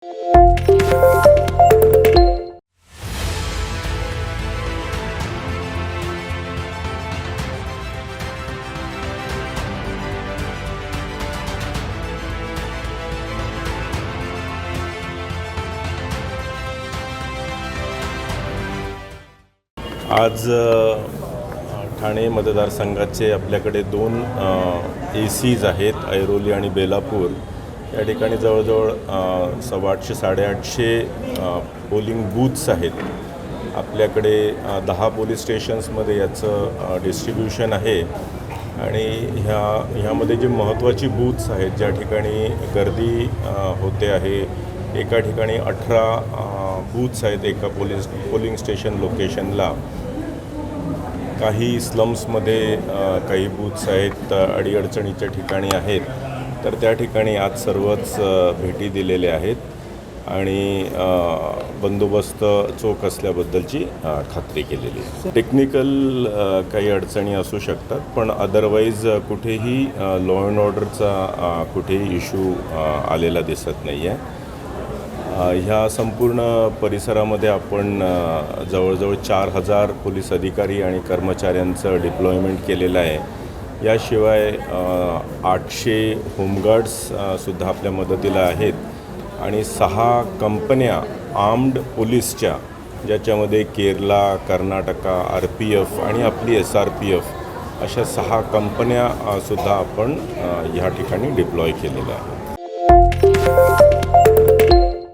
आज ठाणे मतदारसंघाचे आपल्याकडे 2 ACs आहेत, ऐरोली आणि बेलापूर. या ठिकाणी जवळजवळ 850-850 पोलिंग बूथ्स आहेत. आपल्याकडे 10 पोलीस स्टेशन्समध्ये याचं डिस्ट्रीब्युशन आहे आणि ह्यामध्ये जे महत्त्वाची बूथ्स आहेत, ज्या ठिकाणी गर्दी होते आहे, एका ठिकाणी 18 बूथ्स आहेत एका पोलिंग स्टेशन लोकेशनला. काही स्लम्समध्ये काही बूथ्स आहेत, अडीअडचणीच्या ठिकाणी आहेत. तर त्या ठिकाणी आज सर्वच भेटी दिलेल्या आहेत आणि बंदोबस्त चोख असल्याबद्दलची खात्री केलेली आहे. टेक्निकल काही अडचणी असू शकतात, पण अदरवाईज कुठेही लॉ अँड ऑर्डरचा कुठेही इश्यू आलेला दिसत नाही आहे. ह्या संपूर्ण परिसरामध्ये आपण जवळजवळ 4000 पोलीस अधिकारी आणि कर्मचाऱ्यांचं डिप्लॉयमेंट केलेलं आहे. याशिवाय 800 होमगार्ड्ससुद्धा आपल्या मदतीला आहेत आणि 6 कंपन्या आर्म्ड पोलीसच्या, ज्याच्यामध्ये केरला, कर्नाटका, RPF आणि आपली SRPF अशा 6 कंपन्यासुद्धा आपण ह्या ठिकाणी डिप्लॉय केलेल्या आहेत.